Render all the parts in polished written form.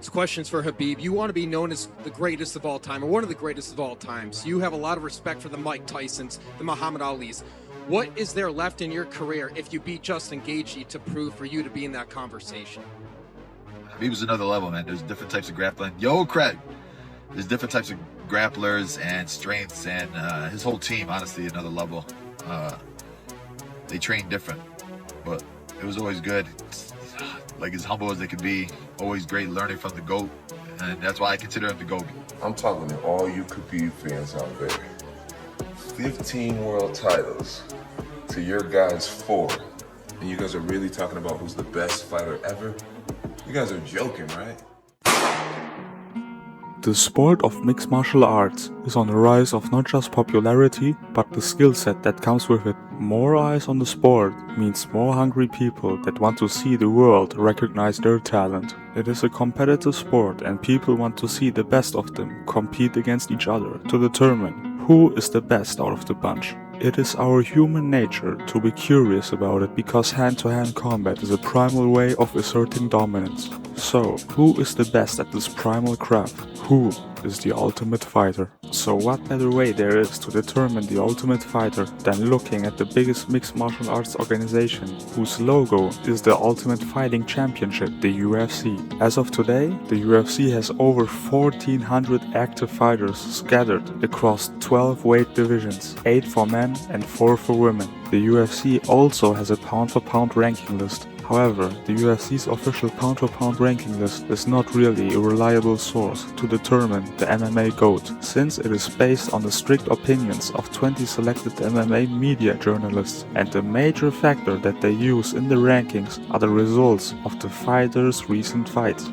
This question's for Khabib. You want to be known as the greatest of all time, or one of the greatest of all time. So you have a lot of respect for the Mike Tysons, the Muhammad Alis. What is there left in your career if you beat Justin Gaethje to prove for you to be in that conversation? Khabib was another level, man. There's different types of grappling. Yo, Craig. There's different types of grapplers and strengths, and his whole team, honestly, another level. They train different, but it was always good. Like, as humble as they could be, always great learning from the GOAT, and that's why I consider him the GOAT. I'm talking to all you Khabib fans out there. 15 world titles to your guys' 4, and you guys are really talking about who's the best fighter ever? You guys are joking, right? The sport of mixed martial arts is on the rise of not just popularity, but the skill set that comes with it. More eyes on the sport means more hungry people that want to see the world recognize their talent. It is a competitive sport and people want to see the best of them compete against each other to determine who is the best out of the bunch. It is our human nature to be curious about it because hand-to-hand combat is a primal way of asserting dominance. So, who is the best at this primal craft? Who is the ultimate fighter? So what better way there is to determine the ultimate fighter than looking at the biggest mixed martial arts organization, whose logo is the Ultimate Fighting Championship, the UFC. As of today, the UFC has over 1,400 active fighters scattered across 12 weight divisions, 8 for men and 4 for women. The UFC also has a pound-for-pound ranking list. However, the UFC's official pound-for-pound ranking list is not really a reliable source to determine the MMA GOAT, since it is based on the strict opinions of 20 selected MMA media journalists, and the major factor that they use in the rankings are the results of the fighters' recent fights.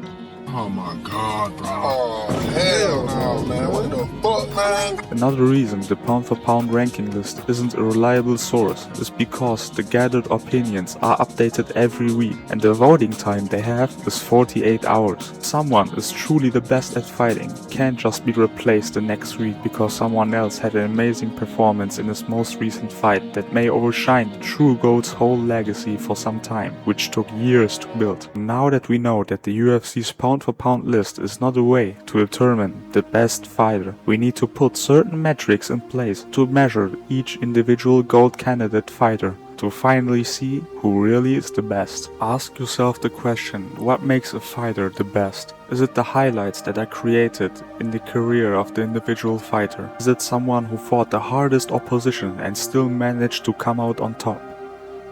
Oh my god, bro. Oh, hell no, man. What the fuck, man? Another reason the pound-for-pound ranking list isn't a reliable source is because the gathered opinions are updated every week and the voting time they have is 48 hours. Someone is truly the best at fighting can't just be replaced the next week because someone else had an amazing performance in his most recent fight that may overshine the true GOAT's whole legacy for some time, which took years to build. Now that we know that the UFC's pound-for-pound list is not a way to determine the best fighter, we need to put certain metrics in place to measure each individual GOAT candidate fighter to finally see who really is the best. Ask yourself the question, what makes a fighter the best? Is it the highlights that are created in the career of the individual fighter? Is it someone who fought the hardest opposition and still managed to come out on top?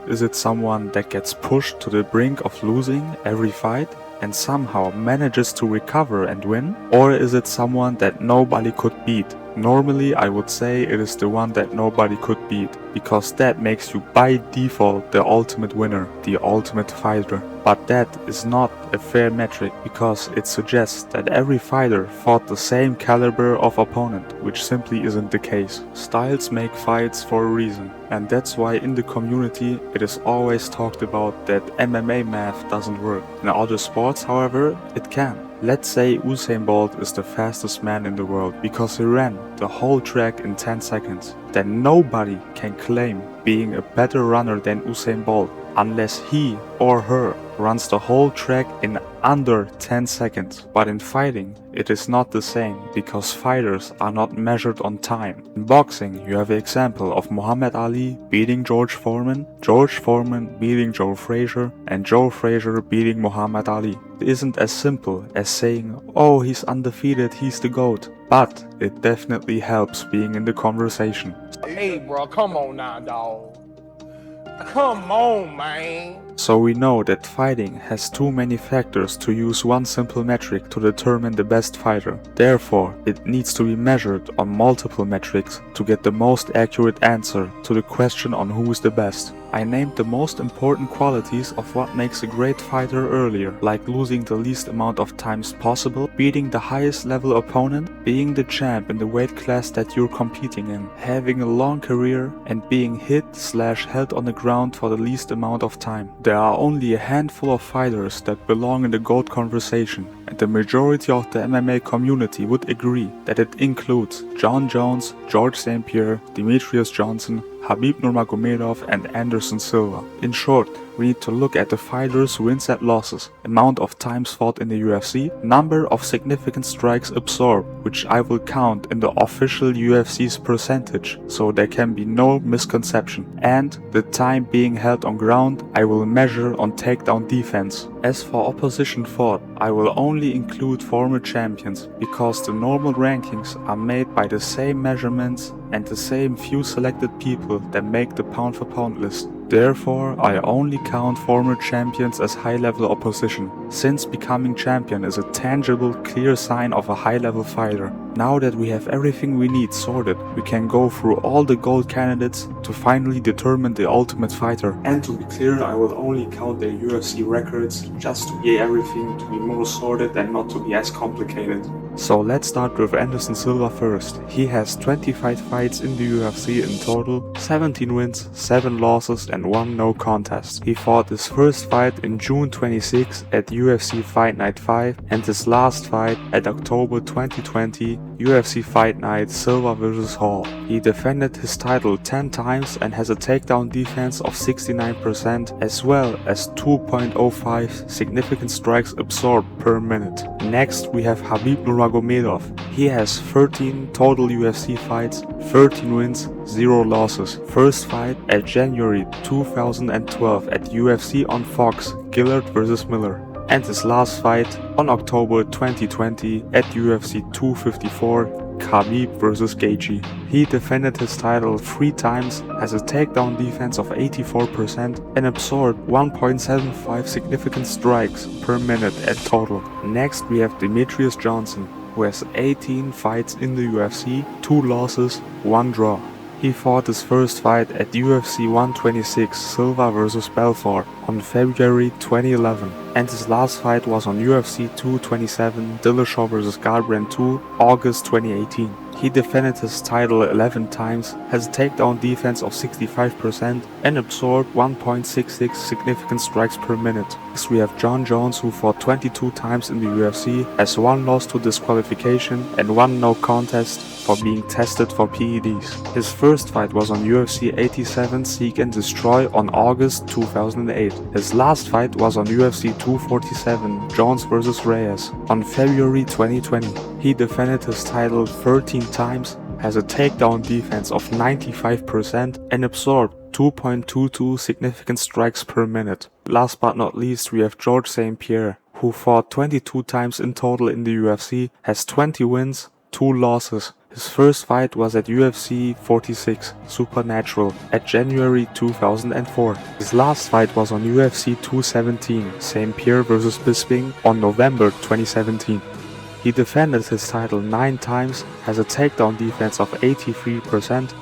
Is it someone that gets pushed to the brink of losing every fight and somehow manages to recover and win? Or is it someone that nobody could beat? Normally I would say it is the one that nobody could beat, because that makes you by default the ultimate winner, the ultimate fighter. But that is not a fair metric because it suggests that every fighter fought the same caliber of opponent, which simply isn't the case. Styles make fights for a reason, and that's why in the community it is always talked about that MMA math doesn't work. In other sports, however, it can. Let's say Usain Bolt is the fastest man in the world because he ran the whole track in 10 seconds. Then nobody can claim being a better runner than Usain Bolt unless he or her runs the whole track in under 10 seconds. But in fighting, it is not the same because fighters are not measured on time. In boxing, you have the example of Muhammad Ali beating George Foreman beating Joe Frazier, and Joe Frazier beating Muhammad Ali. It isn't as simple as saying, oh, he's undefeated, he's the GOAT. But it definitely helps being in the conversation. Hey, bro, come on now, dawg. Come on, man. So we know that fighting has too many factors to use one simple metric to determine the best fighter. Therefore, it needs to be measured on multiple metrics to get the most accurate answer to the question on who is the best. I named the most important qualities of what makes a great fighter earlier, like losing the least amount of times possible, beating the highest level opponent, being the champ in the weight class that you're competing in, having a long career, and being hit/held on the ground for the least amount of time. There are only a handful of fighters that belong in the GOAT conversation, and the majority of the MMA community would agree that it includes Jon Jones, George St. Pierre, Demetrius Johnson, Khabib Nurmagomedov and Anderson Silva. In short, we need to look at the fighters' wins and losses, amount of times fought in the UFC, number of significant strikes absorbed, which I will count in the official UFC's percentage, so there can be no misconception, and the time being held on ground I will measure on takedown defense. As for opposition fought, I will only include former champions, because the normal rankings are made by the same measurements and the same few selected people that make the pound for pound list. Therefore, I only count former champions as high-level opposition, since becoming champion is a tangible, clear sign of a high-level fighter. Now that we have everything we need sorted, we can go through all the GOAT candidates to finally determine the ultimate fighter. And to be clear, I will only count their UFC records, just to get everything to be more sorted and not to be as complicated. So let's start with Anderson Silva first. He has 25 fights in the UFC in total, 17 wins, 7 losses and 1 no contest. He fought his first fight in June 26 at UFC Fight Night 5 and his last fight at October 2020 UFC Fight Night Silva vs Hall. He defended his title 10 times and has a takedown defense of 69% as well as 2.05 significant strikes absorbed per minute. Next we have Khabib Nurmagomedov. He has 13 total UFC fights, 13 wins, 0 losses. First fight at January 2012 at UFC on Fox, Gillard vs Miller. And his last fight on October 2020 at UFC 254, Khabib vs Gaethje. He defended his title 3 times, has a takedown defense of 84% and absorbed 1.75 significant strikes per minute at total. Next we have Demetrious Johnson, who has 18 fights in the UFC, 2 losses, 1 draw. He fought his first fight at UFC 126 Silva vs Belfort on February 2011, and his last fight was on UFC 227 Dillashaw vs Garbrandt 2 August 2018. He defended his title 11 times, has a takedown defense of 65% and absorbed 1.66 significant strikes per minute. Next we have John Jones, who fought 22 times in the UFC, has 1 loss to disqualification and 1 no contest for being tested for PEDs. His first fight was on UFC 87 Seek and Destroy on August 2008. His last fight was on UFC 247 Jones vs Reyes on February 2020. He defended his title 13 times, has a takedown defense of 95% and absorbed 2.22 significant strikes per minute. Last but not least we have George St. Pierre, who fought 22 times in total in the UFC, has 20 wins, 2 losses. His first fight was at UFC 46 Supernatural at January 2004. His last fight was on UFC 217 St. Pierre vs Bisping on November 2017. He defended his title 9 times, has a takedown defense of 83%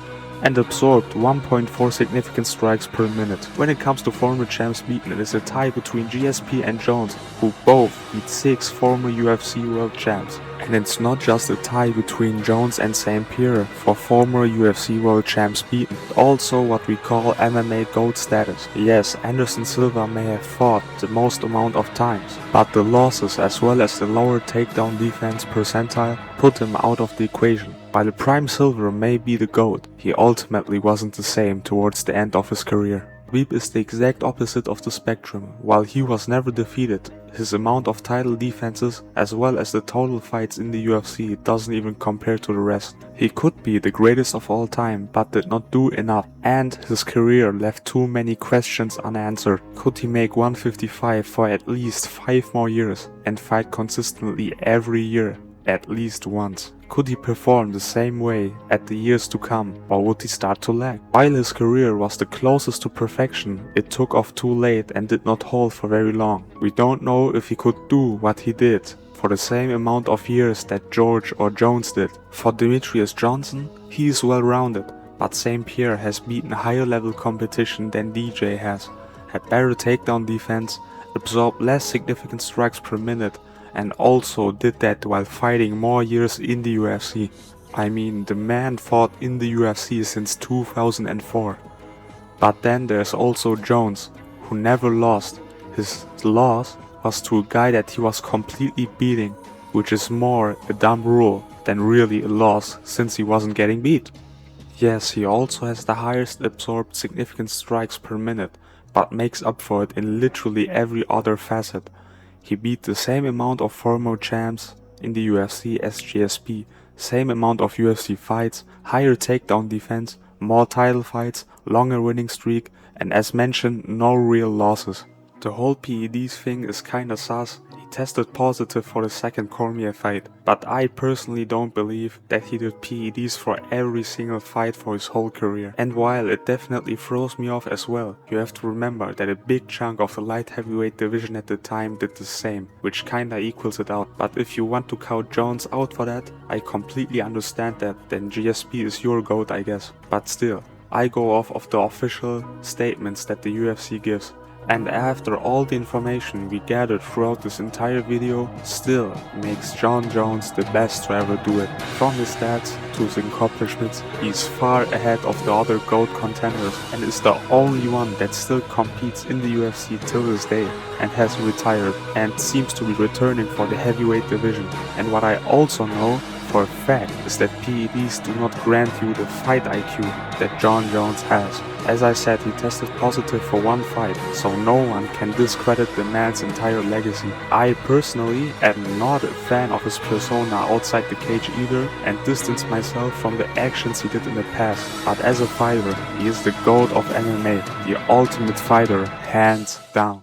and absorbed 1.4 significant strikes per minute. When it comes to former champs beaten, it is a tie between GSP and Jones, who both beat 6 former UFC world champs. And it's not just a tie between Jones and St. Pierre for former UFC world champs beaten, but also what we call MMA GOAT status. Yes, Anderson Silva may have fought the most amount of times, but the losses as well as the lower takedown defense percentile put him out of the equation. While Prime Silva may be the GOAT, he ultimately wasn't the same towards the end of his career. Khabib is the exact opposite of the spectrum. While he was never defeated, his amount of title defenses as well as the total fights in the UFC doesn't even compare to the rest. He could be the greatest of all time but did not do enough, and his career left too many questions unanswered. Could he make 155 for at least 5 more years and fight consistently every year at least once? Could he perform the same way at the years to come, or would he start to lag? While his career was the closest to perfection, it took off too late and did not hold for very long. We don't know if he could do what he did for the same amount of years that George or Jones did. For Demetrious Johnson, he is well rounded, but St. Pierre has beaten higher level competition than DJ has, had better takedown defense, absorbed less significant strikes per minute, and also did that while fighting more years in the UFC. I mean, the man fought in the UFC since 2004. But then there's also Jones, who never lost. His loss was to a guy that he was completely beating, which is more a dumb rule than really a loss since he wasn't getting beat. Yes, he also has the highest absorbed significant strikes per minute, but makes up for it in literally every other facet. He beat the same amount of former champs in the UFC as GSP, same amount of UFC fights, higher takedown defense, more title fights, longer winning streak, and as mentioned, no real losses. The whole PEDs thing is kinda sus. He tested positive for the second Cormier fight, but I personally don't believe that he did PEDs for every single fight for his whole career. And while it definitely throws me off as well, you have to remember that a big chunk of the light heavyweight division at the time did the same, which kinda equals it out. But if you want to count Jones out for that, I completely understand that, then GSP is your GOAT, I guess. But still, I go off of the official statements that the UFC gives. And after all the information we gathered throughout this entire video, still makes Jon Jones the best to ever do it. From his stats to his accomplishments, he's far ahead of the other GOAT contenders and is the only one that still competes in the UFC till this day and has retired and seems to be returning for the heavyweight division. And what I also know for a fact is that PEDs do not grant you the fight IQ that Jon Jones has. As I said, he tested positive for one fight, so no one can discredit the man's entire legacy. I personally am not a fan of his persona outside the cage either and distance myself from the actions he did in the past, but as a fighter, he is the GOAT of MMA, the ultimate fighter, hands down.